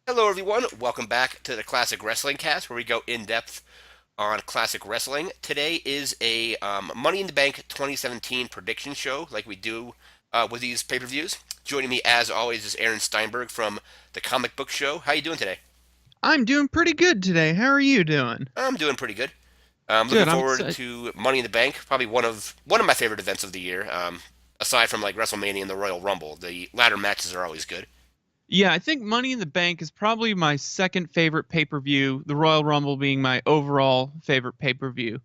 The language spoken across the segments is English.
Hello, everyone. Welcome back to the Classic Wrestling Cast, where we go in depth on classic wrestling. Today is a Money in the Bank 2017 prediction show, like we do with these pay-per-views. Joining me, as always, is Aaron Steinberg from the Comic Book Show. How you doing today? I'm doing pretty good today. How are you doing? I'm doing pretty good. I'm looking Good. I'm forward excited. to Money in the Bank, probably one of my favorite events of the year. Aside from like WrestleMania and the Royal Rumble, the ladder matches are always good. Yeah, I think Money in the Bank is probably my second favorite pay-per-view, the Royal Rumble being my overall favorite pay-per-view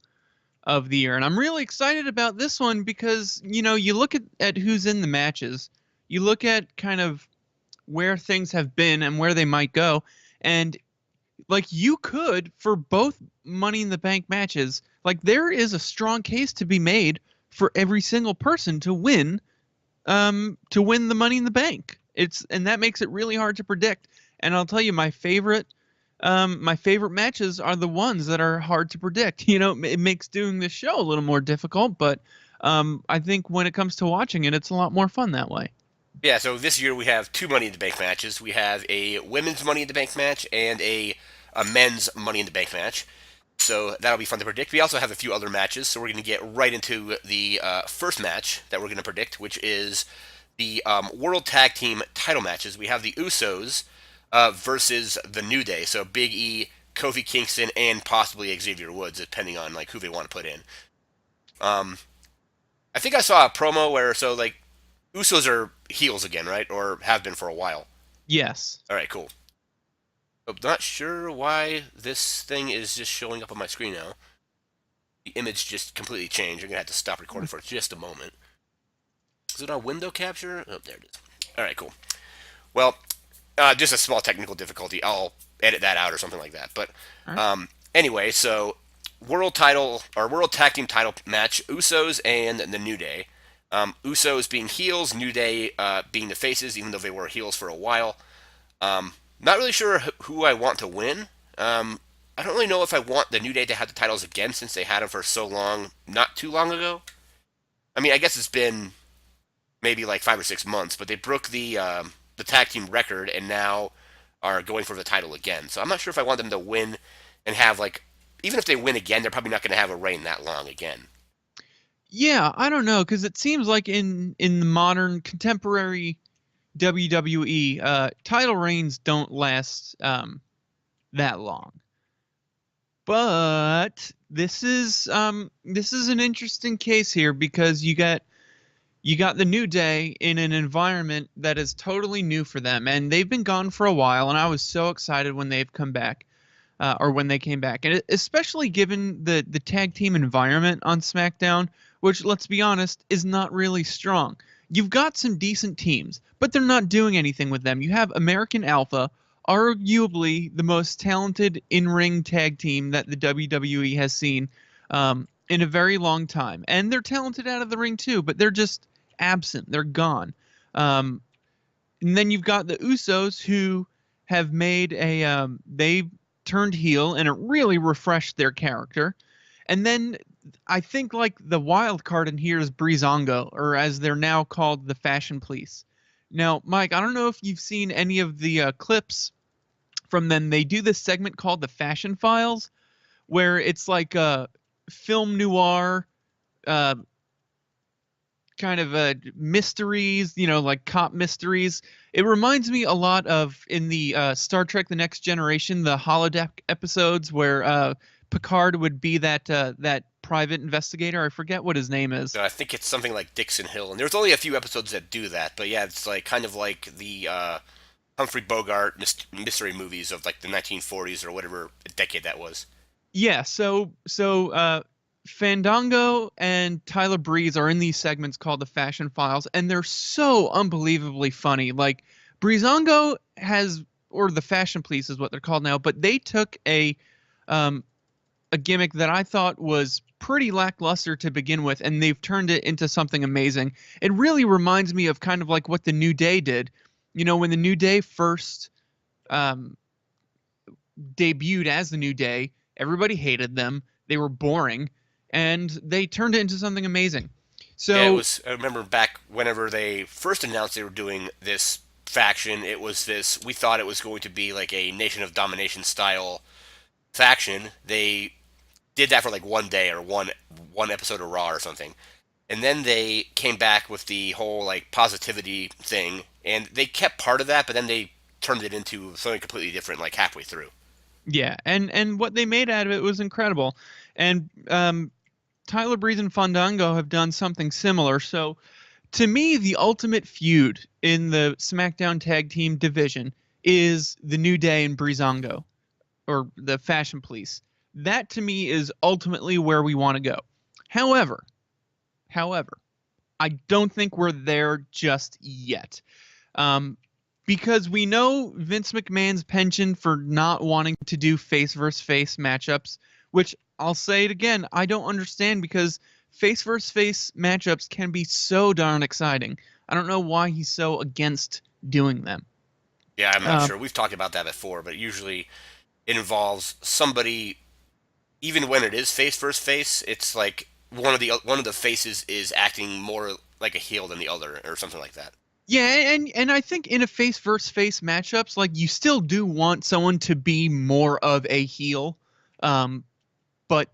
of the year. And I'm really excited about this one because, you look at who's in the matches, you look at kind of where things have been and where they might go, and like you could for both Money in the Bank matches, like there is a strong case to be made for every single person to win the Money in the Bank. And that makes it really hard to predict. And I'll tell you, my favorite matches are the ones that are hard to predict. It makes doing this show a little more difficult, but I think when it comes to watching it, it's a lot more fun that way. Yeah, so this year we have two Money in the Bank matches. We have a women's Money in the Bank match and a men's Money in the Bank match. So that'll be fun to predict. We also have a few other matches, so we're going to get right into the first match that we're going to predict, which is the World Tag Team title matches. We have the Usos versus the New Day. So Big E, Kofi Kingston, and possibly Xavier Woods, depending on like who they want to put in. Um, I think I saw a promo where like Usos are heels again, right? Or have been for a while. Yes. All right, cool. I'm not sure why this thing is just showing up on my screen now. The image just completely changed. I'm gonna have to stop recording for just a moment. Is it on window capture? Oh, there it is. All right, cool. Well, just a small technical difficulty. I'll edit that out or something like that. But All right. anyway, so world title or world tag team title match: Usos and the New Day. Usos being heels, New Day being the faces, even though they were heels for a while. Not really sure who I want to win. I don't really know if I want the New Day to have the titles again since they had them for so long, not too long ago. I mean, I guess it's been maybe like 5 or 6 months, but they broke the tag team record and now are going for the title again. So I'm not sure if I want them to win and have like, even if they win again, they're probably not going to have a reign that long again. Yeah, I don't know, because it seems like in the modern contemporary WWE, title reigns don't last that long. But this is an interesting case here because you got the New Day in an environment that is totally new for them, and they've been gone for a while. And I was so excited when they've come back, or when they came back, and especially given the tag team environment on SmackDown, which, let's be honest, is not really strong. You've got some decent teams, but they're not doing anything with them. You have American Alpha, arguably the most talented in-ring tag team that the WWE has seen in a very long time, and they're talented out of the ring too, but they're just absent. They're gone. Um, and then you've got the Usos who have made they turned heel and it really refreshed their character. And then I think like the wild card in here is Breezango, or as they're now called, the Fashion Police. Now, Mike, I don't know if you've seen any of the clips from them. They do this segment called the Fashion Files, where it's like a film noir uh, kind of mysteries, like cop mysteries. It reminds me a lot of in the Star Trek: The Next Generation, the holodeck episodes where Picard would be that private investigator. I forget what his name is. I think it's something like Dixon Hill, and there's only a few episodes that do that. But yeah, it's like kind of like the Humphrey Bogart mystery movies of like the 1940s or whatever decade that was. Yeah, so Fandango and Tyler Breeze are in these segments called the Fashion Files, and they're so unbelievably funny. Like Breezango has, or the Fashion Police is what they're called now, but they took um, a gimmick that I thought was pretty lackluster to begin with, and they've turned it into something amazing. It really reminds me of kind of like what the New Day did. When the New Day first um, debuted as the New Day, everybody hated them. They were boring, and they turned it into something amazing. Yeah, it So, was. I remember back whenever they first announced they were doing this faction. It was this. We thought it was going to be like a Nation of Domination style faction. They did that for like one day or one episode of Raw or something, and then they came back with the whole like positivity thing, and they kept part of that, but then they turned it into something completely different like halfway through. Yeah, and what they made out of it was incredible. And Tyler Breeze and Fandango have done something similar. So to me, the ultimate feud in the SmackDown Tag Team division is the New Day and Breezango, or the Fashion Police. That to me is ultimately where we want to go. However, however, I don't think we're there just yet. Um, because we know Vince McMahon's penchant for not wanting to do face versus face matchups, which I'll say it again, I don't understand because face versus face matchups can be so darn exciting. I don't know why he's so against doing them. Yeah, I'm not Um, sure. We've talked about that before, but usually it involves somebody. Even when it is face versus face, it's like one of the faces is acting more like a heel than the other, or something like that. yeah, and I think in a face versus face matchups, like you still do want someone to be more of a heel, um, but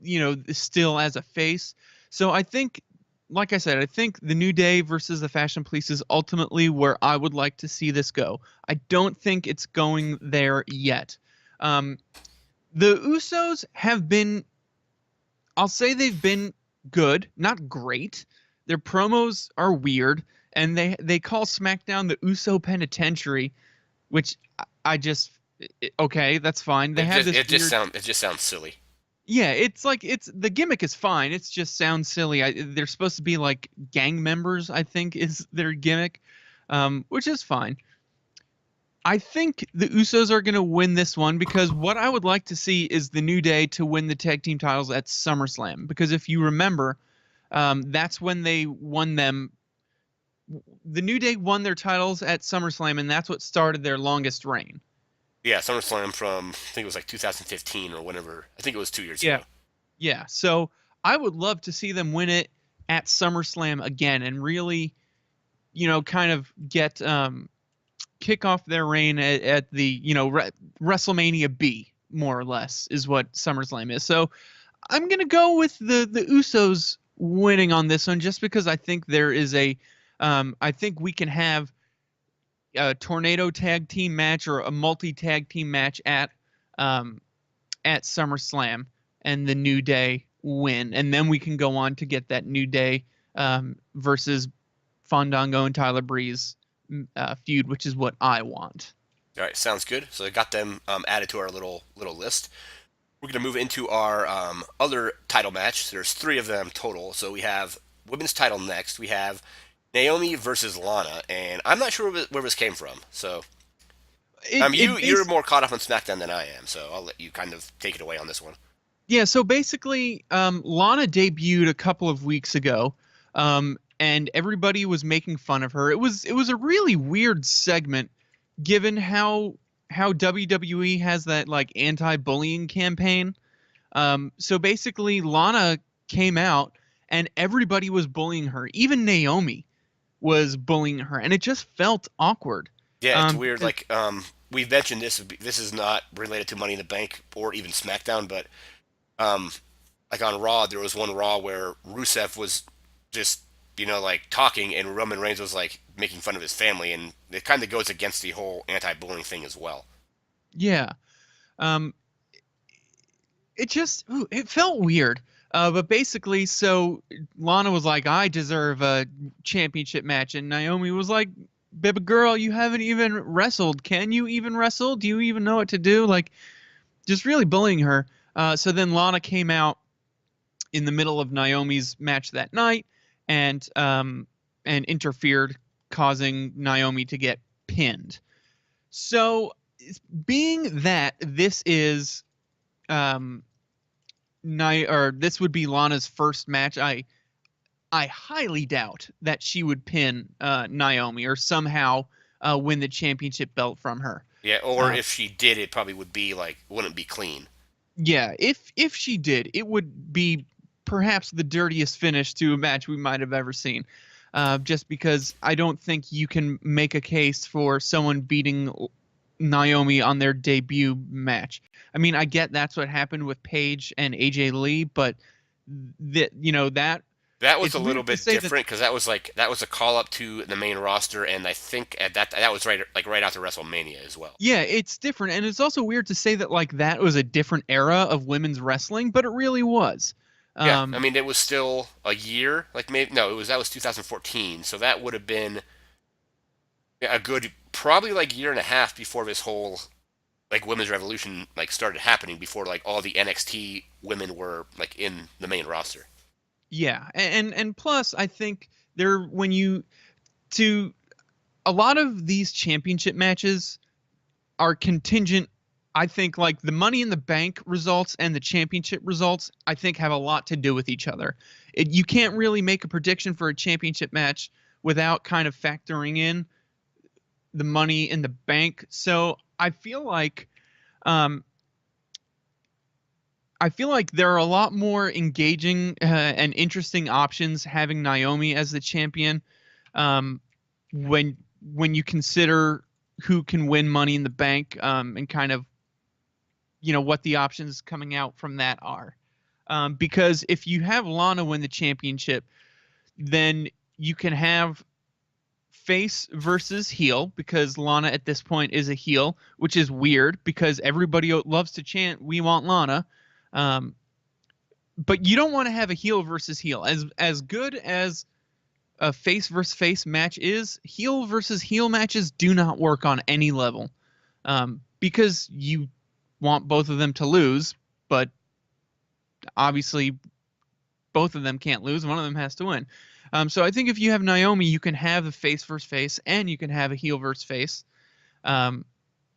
still as a face. So I think, like I said, I think the New Day versus the Fashion Police is ultimately where I would like to see this go. I don't think it's going there yet. Um, the Usos have been, I'll say they've been good, not great. Their promos are weird, and they call SmackDown the Uso Penitentiary, which I just okay, that's fine. They It have just this it just weird. sound it just sounds silly. Yeah, it's like it's the gimmick is fine. It's just sounds silly. They're supposed to be like gang members, I think, is their gimmick, which is fine. I think the Usos are going to win this one because what I would like to see is the New Day to win the tag team titles at SummerSlam. Because if you remember, that's when they won them. The New Day won their titles at SummerSlam, and that's what started their longest reign. Yeah, SummerSlam from I think it was like 2015 or whenever. I think it was 2 years Yeah. ago. Yeah. So I would love to see them win it at SummerSlam again and really, kind of get kick off their reign at the WrestleMania B, more or less is what SummerSlam is. So I'm gonna go with the Usos winning on this one just because I think there is I think we can have a tornado tag team match or a multi tag team match um, at SummerSlam and the New Day win, and then we can go on to get that New Day versus Fandango and Tyler Breeze feud, which is what I want. All right, sounds good. So I got them added to our little list. We're gonna move into our other title match. There's three of them total. So we have women's title next. We have Naomi versus Lana, and I'm not sure where this came from. So It it you're bas- more caught up on SmackDown than I am. So I'll let you kind of take it away on this one. Yeah, so basically, Lana debuted a couple of weeks ago, and everybody was making fun of her. It was a really weird segment, given how WWE has that like anti-bullying campaign. So basically, Lana came out, and everybody was bullying her. Even Naomi was bullying her, and it just felt awkward. Yeah, it's weird. Because Like we've mentioned this. This is not related to Money in the Bank or even SmackDown, but um, like on Raw, there was one Raw where Rusev was just like talking, and Roman Reigns was like making fun of his family, and it kind of goes against the whole anti-bullying thing as well. yeah. Um, it felt weird. But basically, so Lana was like, "I deserve a championship match," and Naomi was like, "Baby girl, you haven't even wrestled. Can you even wrestle? Do you even know what to do?" Like, just really bullying her. So then Lana came out in the middle of Naomi's match that night and interfered, causing Naomi to get pinned. So, being that this is um, or this would be Lana's first match. I highly doubt that she would pin Naomi or somehow win the championship belt from her. Yeah, or Uh, if she did, it probably would be like wouldn't be clean. yeah, if she did, it would be perhaps the dirtiest finish to a match we might have ever seen. just because I don't think you can make a case for someone beating Naomi on their debut match. I mean, I get that's what happened with Paige and AJ Lee, but that That was it's a little weird to bit say that. different because that was a call up to the main roster, and I think at that was right after WrestleMania as well. Yeah, it's different, and it's also weird to say that like that was a different era of women's wrestling, but it really was. Yeah, I Um, mean it was still a year, like maybe no, it was that was 2014, so that would have been a good probably like year and a half before this whole like women's revolution like started happening before like all the NXT women were like in the main roster. yeah, and plus, I think there when you to a lot of these championship matches are contingent. I think like the Money in the Bank results and the championship results, I think have a lot to do with each other. You can't really make a prediction for a championship match without kind of factoring in the Money in the Bank. So um, I feel like there are a lot more engaging and interesting options having Naomi as the champion um, when when you consider who can win Money in the Bank and kind of what the options coming out from that are. Because if you have Lana win the championship, then you can have face versus heel because Lana at this point is a heel, which is weird because everybody loves to chant "We want Lana," um, but you don't want to have a heel versus heel. As good as a face versus face match is, heel versus heel matches do not work on any level because you want both of them to lose, but obviously both of them can't lose. One of them has to win. So I think if you have Naomi, you can have the face versus face, and you can have a heel versus face. Um,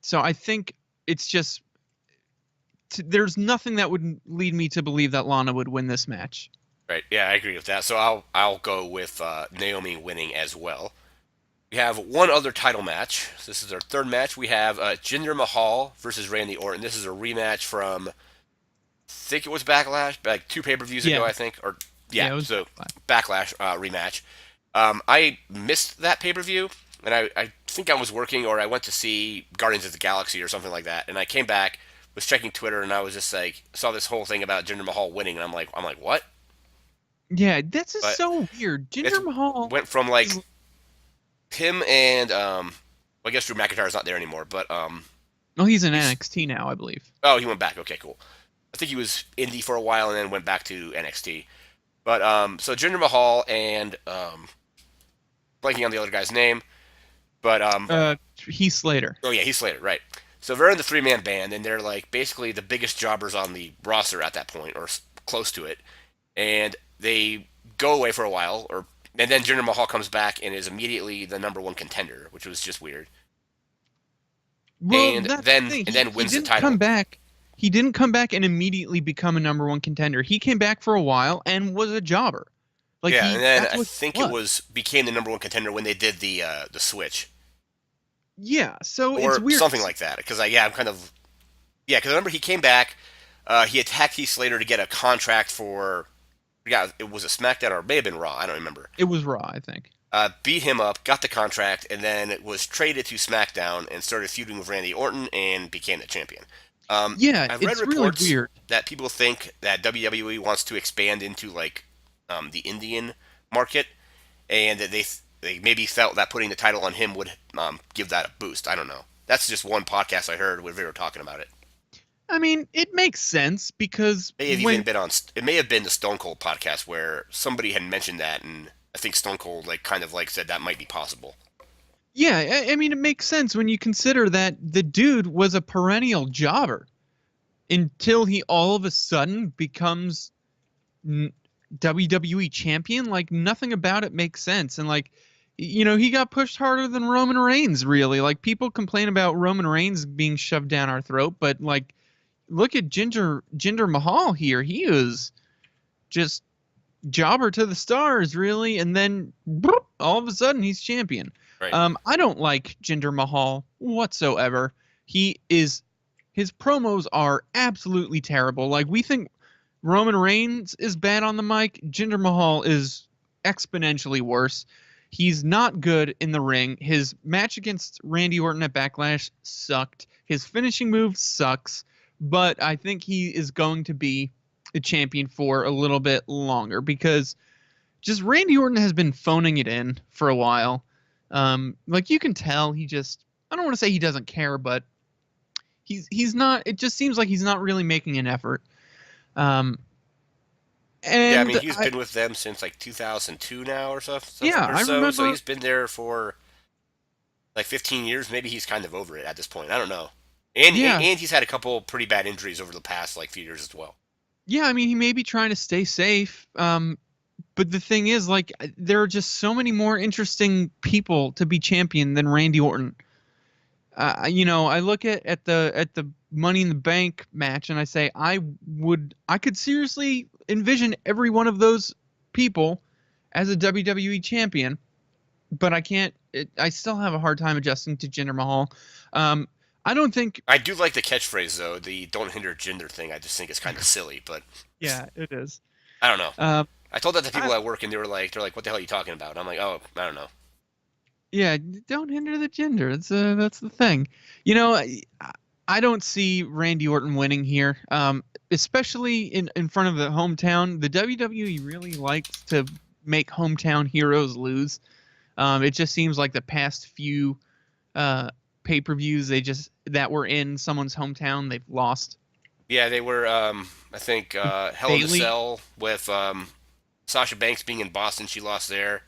so I think it's just there's nothing that would lead me to believe that Lana would win this match. Right. Yeah, I agree with that. So I'll go with Naomi winning as well. We have one other title match. So this is our third match. We have Jinder Mahal versus Randy Orton. This is a rematch from I think it was Backlash, like two pay-per-views ago, Yeah, I think, or yeah, yeah, it was. so Backlash rematch. I missed that pay-per-view, and I think I was working or I went to see Guardians of the Galaxy or something like that, and I came back, was checking Twitter, and I was just like saw this whole thing about Jinder Mahal winning, and I'm like what? Yeah, this is But so weird. it Jinder Mahal went from is. like him and well, I guess Drew McIntyre's not there anymore, but Well, he's in he's NXT now, I believe. oh he went back. Okay, cool. I think he was indie for a while and then went back to NXT. But so Jinder Mahal and blanking on the other guy's name, but Heath Slater. oh yeah, he's Slater, right? So they're in the three-man band, and they're like basically the biggest jobbers on the roster at that point, or close to it. And they go away for a while, or and then Jinder Mahal comes back and is immediately the number one contender, which was just weird. Well, And that's the then thing. and He then he wins the didn't come title. back. He didn't come back and immediately become a number one contender. He came back for a while and was a jobber. Like Yeah, and then that's I what think he it was. was became the number one contender when they did the switch Yeah, so it's or weird. something like that. Because I'm kind of yeah. Because I remember he came back, he attacked Heath Slater to get a contract for yeah. It was a SmackDown or it may have been Raw. I don't remember. It was Raw, I think. Beat him up, got the contract, and then was traded to SmackDown and started feuding with Randy Orton and became the champion. Yeah, I've read it's really reports weird. that people think that WWE wants to expand into like the Indian market, and that they maybe felt that putting the title on him would give that a boost. I don't know. That's just one podcast I heard where they were talking about it. I mean, it makes sense because May have even when been on. It may have been the Stone Cold podcast where somebody had mentioned that, and I think Stone Cold like kind of like said that might be possible. yeah, I mean it makes sense when you consider that the dude was a perennial jobber until he all of a sudden becomes WWE champion. Like nothing about it makes sense, and like he got pushed harder than Roman Reigns. Really, like people complain about Roman Reigns being shoved down our throat, but like look at Jinder Mahal here. He was just jobber to the stars, really, and then all of a sudden he's champion. Right. I don't like Jinder Mahal whatsoever. His promos are absolutely terrible. Like we think Roman Reigns is bad on the mic. Jinder Mahal is exponentially worse. He's not good in the ring. His match against Randy Orton at Backlash sucked. His finishing move sucks, but I think he is going to be the champion for a little bit longer because just Randy Orton has been phoning it in for a while. Like you can tell, he just I don't want to say he doesn't care, but he's not. It just seems like he's not really making an effort. Um, Yeah, I and mean, he's been with them since like 2002 now or yeah, or I so. So remember. he's been there for like 15 years. Maybe he's kind of over it at this point. I don't know. Yeah, And he's had a couple pretty bad injuries over the past like few years as well. yeah. I mean, he may be trying to stay safe. But the thing is, like, there are just so many more interesting people to be champion than Randy Orton. I look at the Money in the Bank match, and I say I could seriously envision every one of those people as a WWE champion, but I can't. I still have a hard time adjusting to Jinder Mahal. Um, I don't think. I do like the catchphrase though, the "Don't hinder gender" thing. I just think it's kind of silly, but Yeah, it is. I don't know. Um, I told that to I people at work, and they're like, "What the hell are you talking about?" And I'm like, "Oh, I don't know." Yeah, don't hinder the gender. That's the thing. You know, I don't see Randy Orton winning here. Especially in front of the hometown. The WWE really likes to make hometown heroes lose. It just seems like the past few uh pay-per-views that were in someone's hometown, they've lost. Yeah, they were. I think Hell in a Bailey, Cell with Sasha Banks being in Boston. She lost there.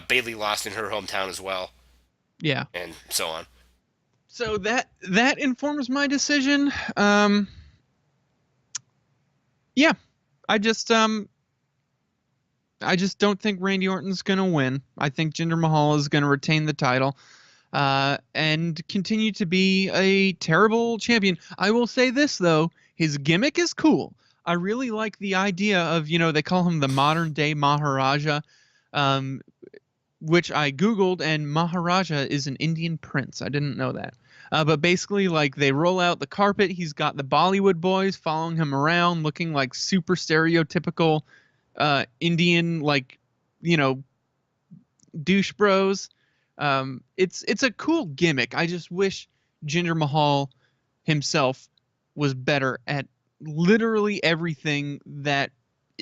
Bailey lost in her hometown as well, yeah. and so on. So that informs my decision. Yeah, I just um I just don't think Randy Orton's going to win. I think Jinder Mahal is going to retain the title and continue to be a terrible champion. I will say this, though. His gimmick is cool. I really like the idea of, they call him the modern day Maharaja, um, which I Googled, and Maharaja is an Indian prince. I didn't know that. But basically, like, they roll out the carpet. He's got the Bollywood boys following him around, looking like super stereotypical Indian, like, you know, douche bros. It's a cool gimmick. I just wish Jinder Mahal himself was better at literally everything that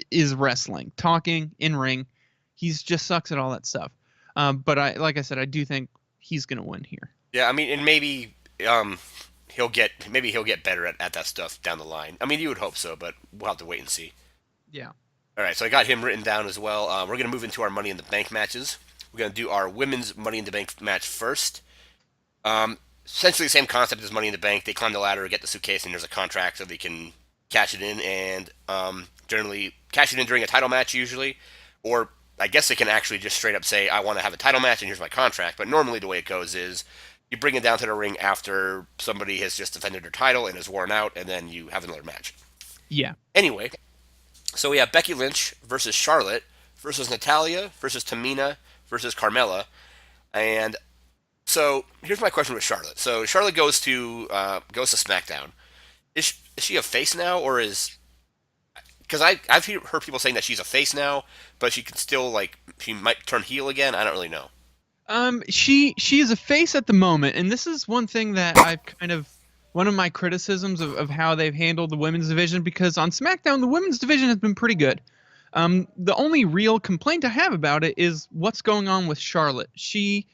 is wrestling, talking in ring. He's just sucks at all that stuff. But like I said, I do think he's gonna win here. Yeah, I mean, and um, he'll get better at that stuff down the line. I mean, you would hope so, but we'll have to wait and see. Yeah. All right, so I got him written down as well. We're gonna move into our Money in the Bank matches. We're gonna do our women's Money in the Bank match first. Essentially the same concept as Money in the Bank. They climb the ladder, get the suitcase, and there's a contract so they can cash it in, and generally cash it in during a title match usually, or I guess they can actually just straight up say, "I want to have a title match, and here's my contract." But normally the way it goes is you bring it down to the ring after somebody has just defended their title and is worn out, and then you have another match. Yeah. Anyway, so we have Becky Lynch versus Charlotte versus Natalia versus Tamina versus Carmella, and so here's my question with Charlotte. So Charlotte goes to SmackDown. Is she a face now, or is because I've heard people saying that she's a face now, but she can still like she might turn heel again. I don't really know. She is a face at the moment, and this is one thing that I've kind of one of my criticisms of how they've handled the women's division because on SmackDown the women's division has been pretty good. The only real complaint I have about it is what's going on with Charlotte. She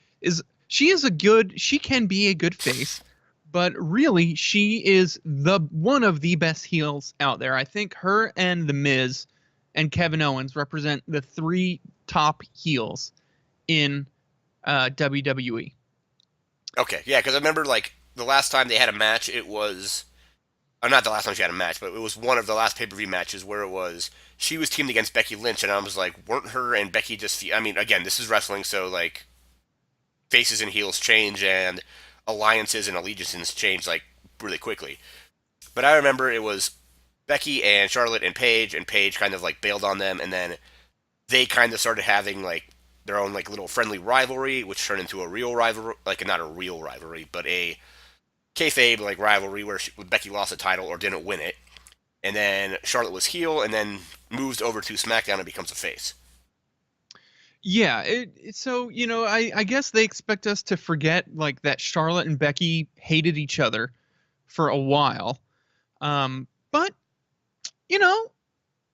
can be a good face, but really she is the one of the best heels out there. I think her and The Miz and Kevin Owens represent the three top heels in WWE. Okay, yeah, because I remember like the last time they had a match, it was not the last time she had a match, but it was one of the last pay per view matches where it was she was teamed against Becky Lynch, and I was like, weren't her and Becky just? I mean, again, this is wrestling, so like faces and heels change, and alliances and allegiances change like really quickly. But I remember it was Becky and Charlotte and Paige kind of like bailed on them, and then they kind of started having like their own like little friendly rivalry, which turned into a real rivalry, like not a real rivalry, but a kayfabe like rivalry where Becky lost the title or didn't win it, and then Charlotte was heel, and then moves over to SmackDown and becomes a face. Yeah, so I guess they expect us to forget like that Charlotte and Becky hated each other for a while. But you know,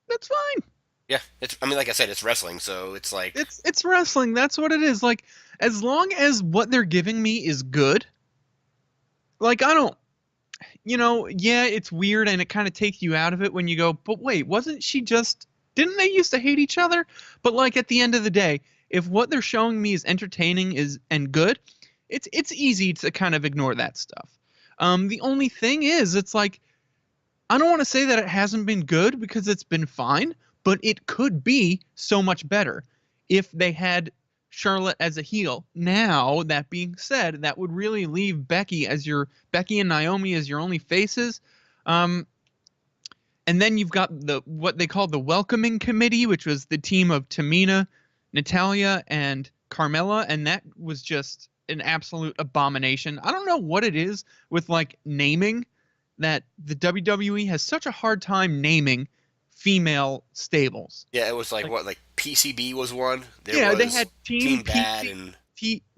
that's fine. Yeah, it's. I mean, like I said, it's wrestling, so it's like, It's wrestling. That's what it is. Like as long as what they're giving me is good, like I don't, yeah, it's weird and it kind of takes you out of it when you go, but wait, wasn't she just, didn't they used to hate each other? But like at the end of the day, if what they're showing me is entertaining is and good, it's easy to kind of ignore that stuff. The only thing is, it's like I don't want to say that it hasn't been good because it's been fine, but it could be so much better if they had Charlotte as a heel. Now, that being said, that would really leave Becky and Naomi as your only faces. Um, and then you've got the what they call the welcoming committee, which was the team of Tamina, Natalia, and Carmella, and that was just an absolute abomination. I don't know what it is with like naming that the WWE has such a hard time naming female stables. yeah, it was like Like, what, like PCB was one. There yeah, they was had Team Team Bad, PC, and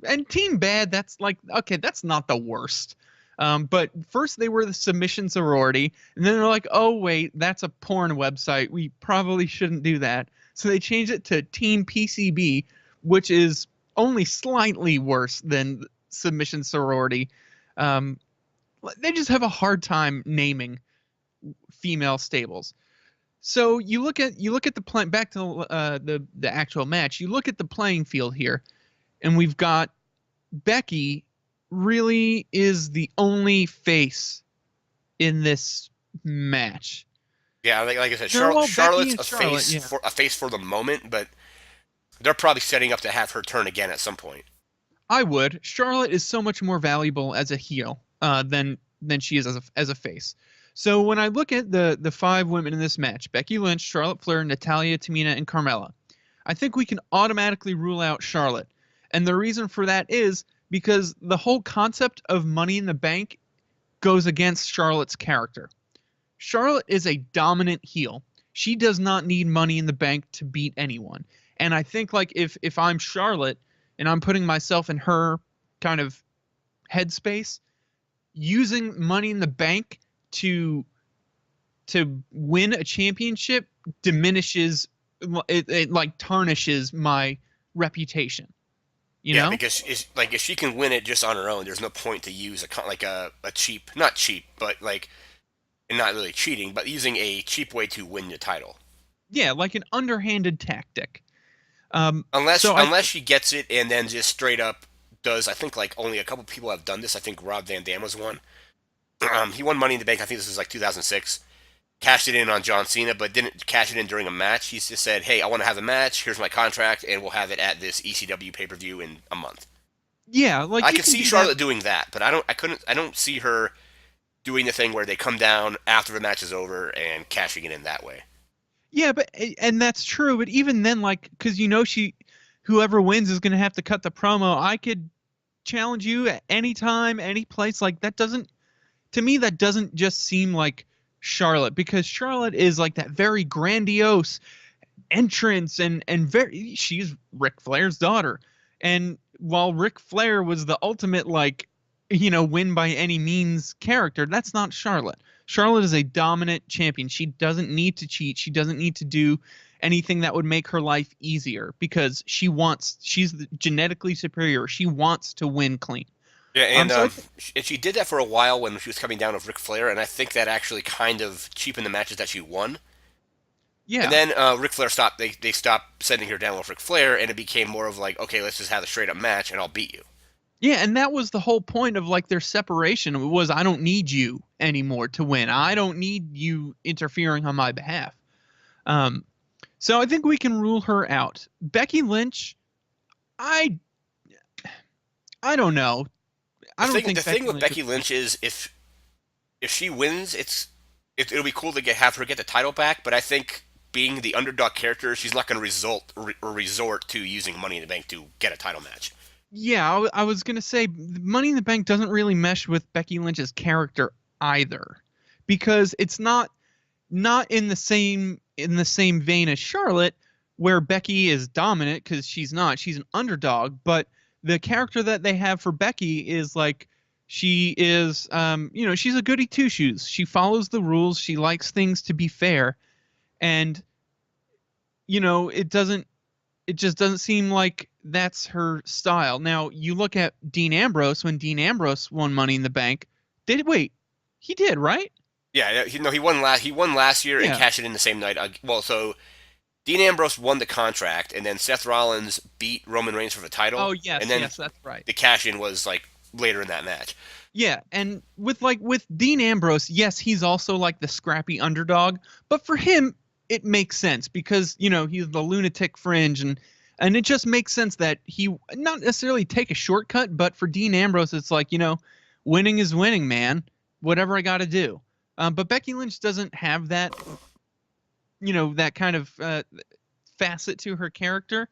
and Team Bad. That's like okay, that's not the worst. But first they were the submission sorority, and then they're like, oh wait, that's a porn website. We probably shouldn't do that. So they changed it to Team PCB, which is only slightly worse than submission sorority. Um, they just have a hard time naming female stables. So you look at the play, back to the actual match. You look at the playing field here, and we've got Becky really is the only face in this match. yeah, like I said, No, well, Becky Charlotte's and Charlotte, yeah. a face for the moment, but they're probably setting up to have her turn again at some point. I would. Charlotte is so much more valuable as a heel than she is as a face. So when I look at the five women in this match, Becky Lynch, Charlotte Flair, Natalia, Tamina, and Carmella, I think we can automatically rule out Charlotte. And the reason for that is because the whole concept of Money in the Bank goes against Charlotte's character. Charlotte is a dominant heel. She does not need Money in the Bank to beat anyone. And I think like if I'm Charlotte and I'm putting myself in her kind of headspace, using Money in the Bank to win a championship diminishes it like tarnishes my reputation. You Yeah, know? because like if she can win it just on her own, there's no point to use like a cheap, not cheap, but like, and not really cheating, but using a cheap way to win the title. Yeah, like an underhanded tactic. Unless So I unless she gets it and then just straight up does. I think like only a couple people have done this. I think Rob Van Dam was one. He won Money in the Bank. I think this was like 2006. Cashed it in on John Cena, but didn't cash it in during a match. He just said, "Hey, I want to have a match. Here's my contract, and we'll have it at this ECW pay per view in a month." yeah, like I you could can see do that. Charlotte doing that, but I don't see her doing the thing where they come down after the match is over and cashing it in that way. Yeah, but and that's true. But even then, like, because whoever wins is going to have to cut the promo. I could challenge you at any time, any place. Like that doesn't to me that doesn't just seem like Charlotte because Charlotte is like that very grandiose entrance and very she's Ric Flair's daughter. And while Ric Flair was the ultimate like win by any means character, that's not Charlotte. Charlotte is a dominant champion. She doesn't need to cheat. She doesn't need to do anything that would make her life easier because she's genetically superior. She wants to win clean. Yeah, and So she did that for a while when she was coming down with Ric Flair, and I think that actually kind of cheapened the matches that she won. And yeah. then Ric Flair stopped. They stopped sending her down with Ric Flair, and it became more of like, okay, let's just have a straight up match, and I'll beat you. Yeah, and that was the whole point of like their separation was I don't need you anymore to win. I don't need you interfering on my behalf. Um, so I think we can rule her out. Becky Lynch, I I don't know. I don't The think thing Becky with Lynch is Becky Lynch is if she wins, it'll be cool to have her get the title back. But I think being the underdog character, she's not going to resort to using Money in the Bank to get a title match. yeah, I was gonna say Money in the Bank doesn't really mesh with Becky Lynch's character either, because it's not in the same vein as Charlotte, where Becky is dominant because she's not. She's an underdog, but the character that they have for Becky is like she is, she's a goody two shoes. She follows the rules. She likes things to be fair, and it just doesn't seem like that's her style. Now you look at Dean Ambrose when Dean Ambrose won Money in the Bank. He did, right? Yeah, he won last. He won last year and Yeah. cashed it in the same night. Well, so Dean Ambrose won the contract, and then Seth Rollins beat Roman Reigns for the title, Oh and yes, then yes, that's right. the cash in was like later in that match. Yeah, and with Dean Ambrose, yes, he's also like the scrappy underdog, but for him it makes sense because, he's the lunatic fringe, and it just makes sense that he not necessarily take a shortcut, but for Dean Ambrose it's like, winning is winning, man. Whatever I got to do. But Becky Lynch doesn't have that, that kind of facet to her character.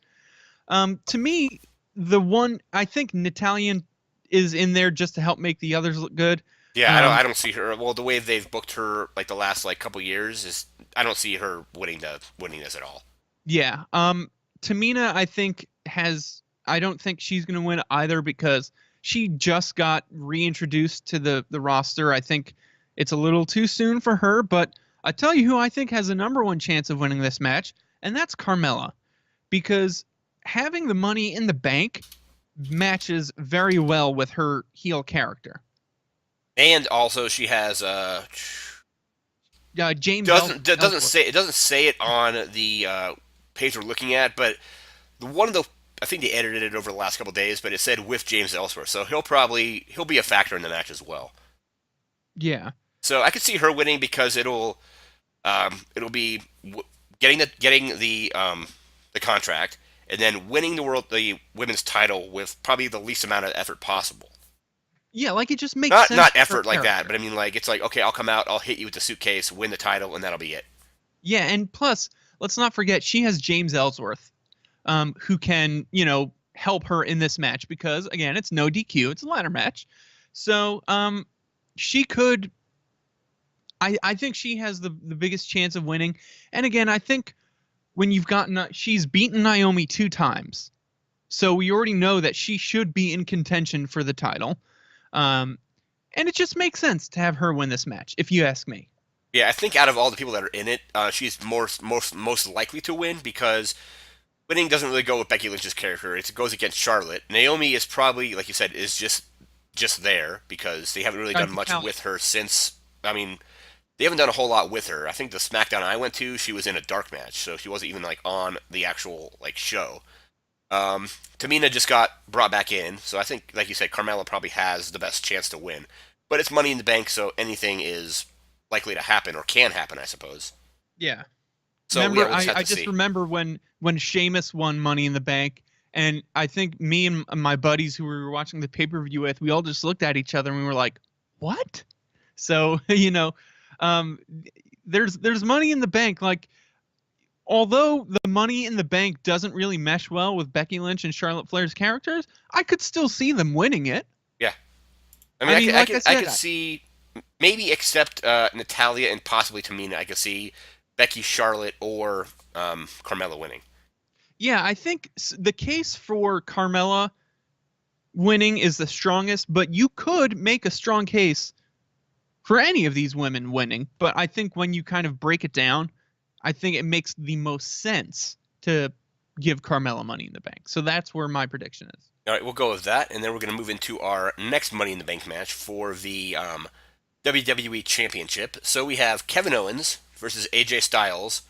To me, the one I think Natalia is in there just to help make the others look good. Yeah, Um, I don't see her. Well, the way they've booked her like the last like couple years is I don't see her winning this at all. yeah. Tamina, I think I don't think she's going to win either because she just got reintroduced to the roster. I think it's a little too soon for her, but I tell you who I think has the number one chance of winning this match, and that's Carmella, because having the Money in the Bank matches very well with her heel character. And also she has James doesn't Ellsworth. say it doesn't say it on the page we're looking at, but one of the I think they edited it over the last couple of days, but it said with James Ellsworth, so he'll be a factor in the match as well. Yeah. So I could see her winning because it'll be getting the contract and then winning the women's title with probably the least amount of effort possible. Yeah, like it just makes sense Not for her effort like that, character. but I mean like it's like okay, I'll come out, I'll hit you with the suitcase, win the title, and that'll be it. Yeah, and plus, let's not forget she has James Ellsworth, who can, help her in this match because again, it's no DQ, it's a ladder match. So, she could I think she has the biggest chance of winning. And again, I think when you've gotten she's beaten Naomi 2 times. So we already know that she should be in contention for the title. Um, and it just makes sense to have her win this match, if you ask me. Yeah, I think out of all the people that are in it, she's most likely to win because winning doesn't really go with Becky Lynch's character. It goes against Charlotte. Naomi is probably, like you said, is just there because they haven't really done much Tally. with her since. I mean, they haven't done a whole lot with her. I think the SmackDown I went to, she was in a dark match, so she wasn't even like on the actual like show. Tamina just got brought back in, so I think, like you said, Carmella probably has the best chance to win. But it's Money in the Bank, so anything is likely to happen or can happen, I suppose. Yeah. So yeah, Remember, we'll just have I to just see. remember when Sheamus won Money in the Bank, and I think me and my buddies who we were watching the pay per view with, we all just looked at each other and we were like, "What?" So um, there's Money in the Bank. Like, although the Money in the Bank doesn't really mesh well with Becky Lynch and Charlotte Flair's characters, I could still see them winning it. Yeah, I mean, I mean, like I I said, could see maybe except Natalia and possibly Tamina. I could see Becky, Charlotte, or Carmella winning. yeah, I think the case for Carmella winning is the strongest, but you could make a strong case for any of these women winning. But I think when you kind of break it down, I think it makes the most sense to give Carmella Money in the Bank. So that's where my prediction is. All right, we'll go with that, and then we're going to move into our next Money in the Bank match for the WWE Championship. So we have Kevin Owens versus AJ Styles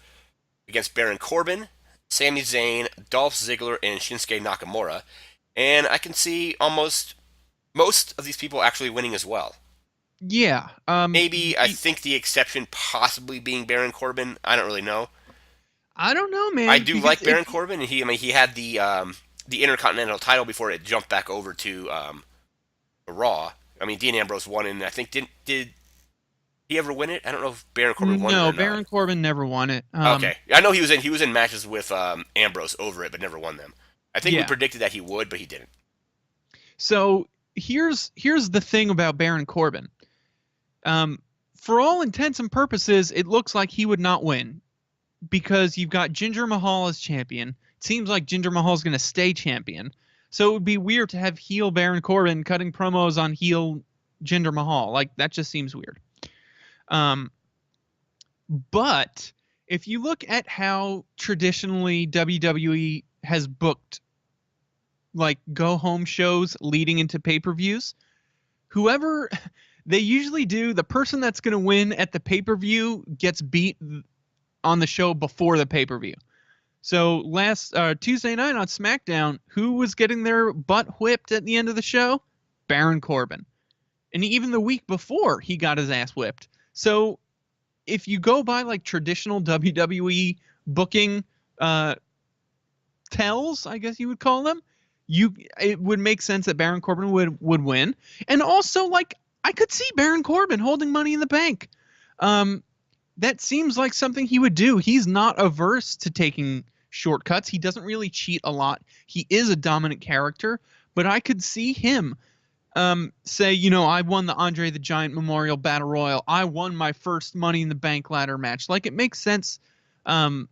against Baron Corbin, Sami Zayn, Dolph Ziggler, and Shinsuke Nakamura. And I can see almost most of these people actually winning as well. Yeah. Maybe I think the exception possibly being Baron Corbin. I don't really know. I don't know, I man, do because like Baron Corbin, and he had the Intercontinental title before it jumped back over to Raw. I mean, Dean Ambrose won, and I think did he ever win it? I don't know if Baron Corbin won it no, or not. Baron Corbin never won it. Okay, I know he was in matches with Ambrose over it, but never won them. I think we Yeah. predicted that he would, but he didn't. So here's the thing about Baron Corbin. For all intents and purposes, it looks like he would not win. because you've got Jinder Mahal as champion. It seems like Jinder Mahal's going to stay champion. So it would be weird to have heel Baron Corbin cutting promos on heel Jinder Mahal. Like, that just seems weird. Um, but if you look at how traditionally WWE has booked like go home shows leading into pay-per-views, whoever they usually do, the person that's going to win at the pay-per-view gets beat on the show before the pay-per-view. So last Tuesday night on SmackDown, who was getting their butt whipped at the end of the show? Baron Corbin. And even the week before, he got his ass whipped. So if you go by like traditional WWE booking tells, I guess you would call them, it would make sense that Baron Corbin would win. And also, like, I could see Baron Corbin holding Money in the Bank. That seems like something he would do. He's not averse to taking shortcuts. He doesn't really cheat a lot. He is a dominant character, but I could see him say, I won the Andre the Giant Memorial Battle Royal. I won my first Money in the Bank ladder match. Like, it makes sense from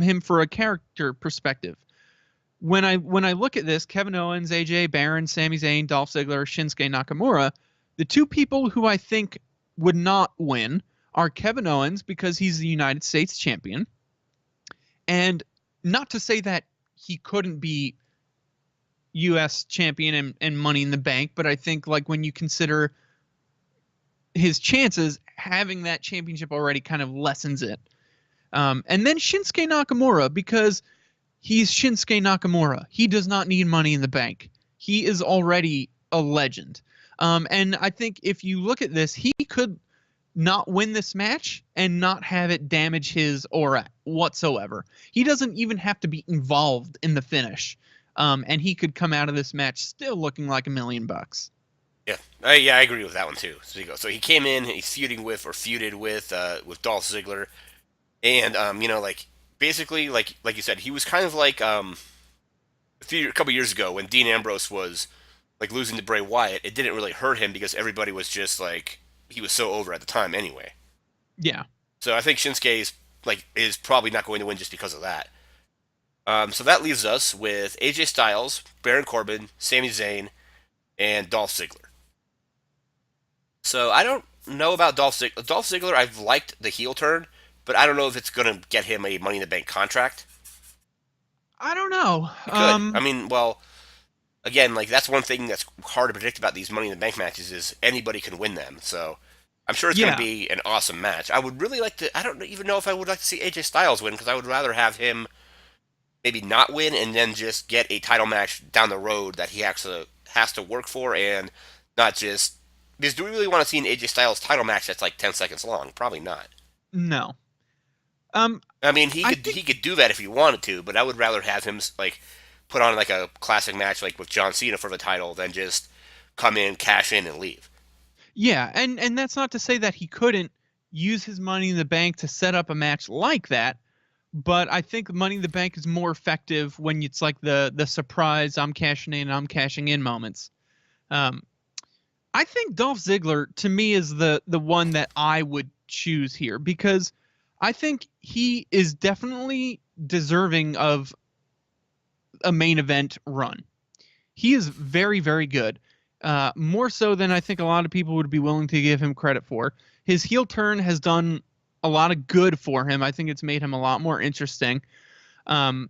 him for a character perspective. When I look at this, Kevin Owens, AJ Baron, Sami Zayn, Dolph Ziggler, Shinsuke Nakamura, the two people who I think would not win are Kevin Owens, because he's the United States champion. And not to say that he couldn't be U.S. champion and Money in the Bank, but I think like when you consider his chances, having that championship already kind of lessens it. And then Shinsuke Nakamura, because he's Shinsuke Nakamura. He does not need Money in the Bank. He is already a legend. And I think if you look at this, he could not win this match and not have it damage his aura whatsoever. He doesn't even have to be involved in the finish. And he could come out of this match still looking like $1 million. Yeah, I agree with that one too. So he came in, he's feuded with Dolph Ziggler, and like basically like you said, he was kind of like a couple years ago when Dean Ambrose was like losing to Bray Wyatt. It didn't really hurt him because everybody was just like he was so over at the time anyway. Yeah. So I think Shinsuke is probably not going to win just because of that. So that leaves us with AJ Styles, Baron Corbin, Sami Zayn, and Dolph Ziggler. So I don't know about Dolph Ziggler. Dolph Ziggler, I've liked the heel turn, but I don't know if it's going to get him a Money in the Bank contract. I don't know. It could. I mean, well, again, like that's one thing that's hard to predict about these Money in the Bank matches is anybody can win them. So I'm sure it's going to Yeah. be an awesome match. I would really like to. I don't even know if I would like to see AJ Styles win because I would rather have him maybe not win and then just get a title match down the road that he actually has to work for and not just. Because do we really want to see an AJ Styles title match that's like 10 seconds long? Probably not. No. Um, I mean, I think he could do that if he wanted to, but I would rather have him like put on like a classic match like with John Cena for the title than just come in, cash in, and leave. Yeah, and that's not to say that he couldn't use his Money in the Bank to set up a match like that, but I think Money in the Bank is more effective when it's like the surprise I'm cashing in moments. Um, I think Dolph Ziggler to me is the one that I would choose here because I think he is definitely deserving of a main event run. He is very, very good. More so than I think a lot of people would be willing to give him credit for. His heel turn has done a lot of good for him. I think it's made him a lot more interesting. Um,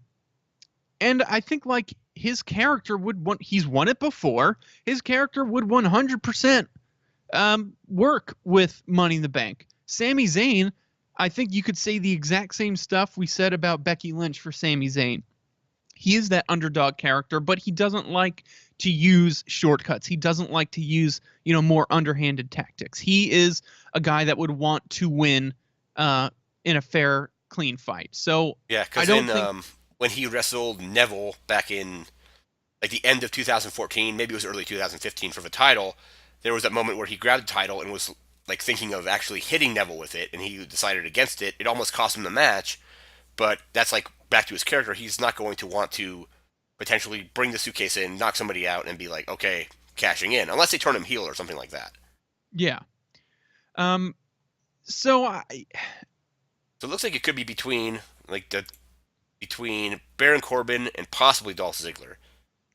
and I think like his character would want, he's won it before. His character would 100% work with Money in the Bank. Sami Zayn, I think you could say the exact same stuff we said about Becky Lynch for Sami Zayn. He is that underdog character, but he doesn't like to use shortcuts. He doesn't like to use, more underhanded tactics. He is a guy that would want to win in a fair, clean fight. So Yeah, I because don't in think, when he wrestled Neville back in like the end of 2014, maybe it was early 2015 for the title, there was that moment where he grabbed the title and was like thinking of actually hitting Neville with it, and he decided against it. It almost cost him the match, but that's like back to his character. He's not going to want to potentially bring the suitcase in, knock somebody out, and be like, okay, cashing in, unless they turn him heel or something like that. yeah. So So it looks like it could be between between Baron Corbin and possibly Dolph Ziggler.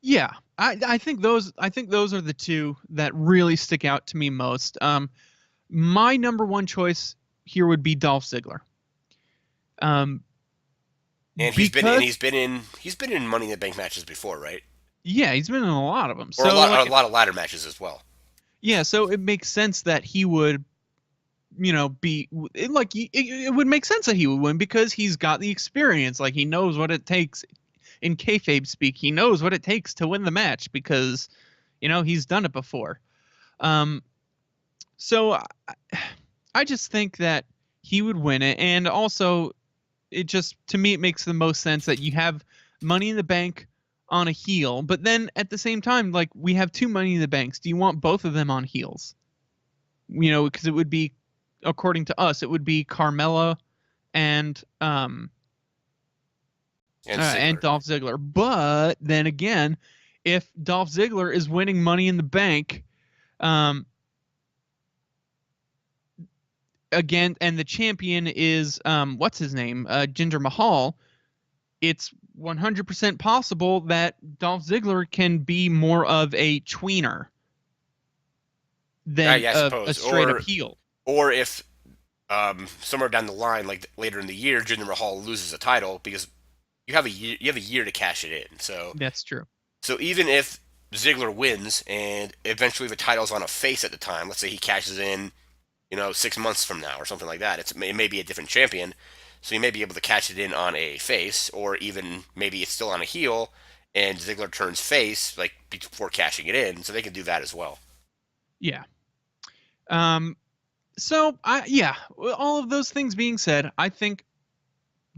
Yeah, I think those are the two that really stick out to me most. My number one choice here would be Dolph Ziggler. Um, And because he's been in Money in the Bank matches before, right? yeah, he's been in a lot of them. Or So a like, lot of ladder matches as well. yeah, so it makes sense that he would, be it would make sense that he would win because he's got the experience. Like he knows what it takes in kayfabe speak. He knows what it takes to win the match because, he's done it before. Um, so I just think that he would win it, and also it just to me it makes the most sense that you have Money in the Bank on a heel, but then at the same time, like we have two Money in the Banks. Do you want both of them on heels? Because it would be, according to us, it would be Carmella and And and Ziggler. Dolph Ziggler. But then again, if Dolph Ziggler is winning Money in the Bank, um, again, and the champion is what's his name, Jinder Mahal, it's 100% possible that Dolph Ziggler can be more of a tweener than Yeah, I a suppose. straight up heel. Or if somewhere down the line, like later in the year, Jinder Mahal loses the title because you have a year to cash it in. That's true. So even if Ziggler wins and eventually the title's on a face at the time, let's say he cashes in, 6 months from now or something like that, it may be a different champion, so you may be able to cash it in on a face, or even maybe it's still on a heel, and Ziggler turns face like before cashing it in, so they can do that as well. Yeah. Um. So yeah. All of those things being said, I think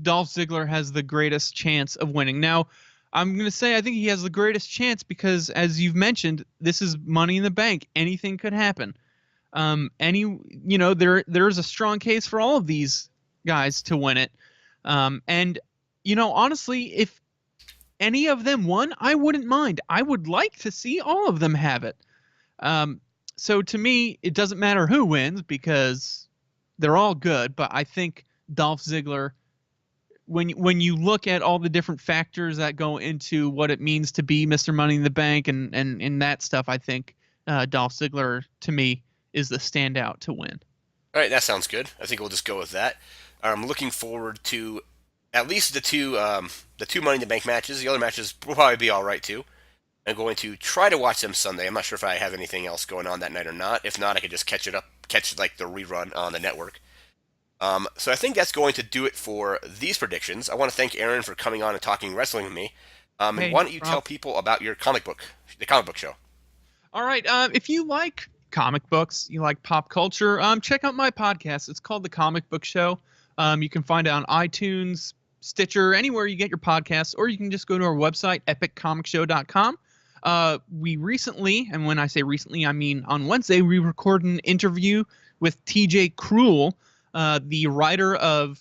Dolph Ziggler has the greatest chance of winning. Now, I'm going to say I think he has the greatest chance because, as you've mentioned, this is Money in the Bank. Anything could happen. There's a strong case for all of these guys to win it. And honestly, if any of them won, I wouldn't mind. I would like to see all of them have it. Um, so to me, it doesn't matter who wins because they're all good. But I think Dolph Ziggler, when you look at all the different factors that go into what it means to be Mr. Money in the Bank and that stuff, I think Dolph Ziggler to me is the standout to win. All right, that sounds good. I think we'll just go with that. I'm looking forward to at least the two Money in the Bank matches. The other matches will probably be all right too. I'm going to try to watch them Sunday. I'm not sure if I have anything else going on that night or not. If not, I could just catch like the rerun on the network. So I think that's going to do it for these predictions. I want to thank Aaron for coming on and talking wrestling with me. And Hey, why no don't you tell problem. people about your the comic book show? All right. If you like comic books, you like pop culture, check out my podcast. It's called The Comic Book Show. You can find it on iTunes, Stitcher, anywhere you get your podcasts, or you can just go to our website, epiccomicshow.com. We recently, and when I say recently, I mean on Wednesday, we recorded an interview with TJ Cruel, the writer of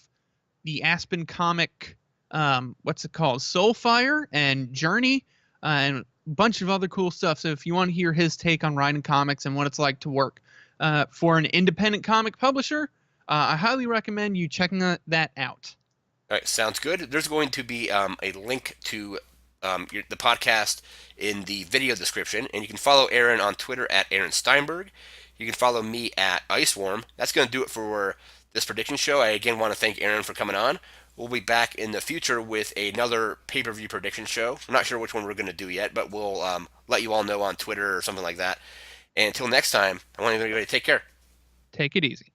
the Aspen comic, what's it called, Soulfire and Journey, and a bunch of other cool stuff. So if you want to hear his take on writing comics and what it's like to work for an independent comic publisher, I highly recommend you checking that out. All right, sounds good. There's going to be a link to the podcast in the video description, and you can follow Aaron on Twitter at Aaron Steinberg. You can follow me at Iceworm. That's going to do it for this prediction show. I again want to thank Aaron for coming on. We'll be back in the future with another pay-per-view prediction show. I'm not sure which one we're going to do yet, but we'll let you all know on Twitter or something like that. And until next time, I want everybody to take care. Take it easy.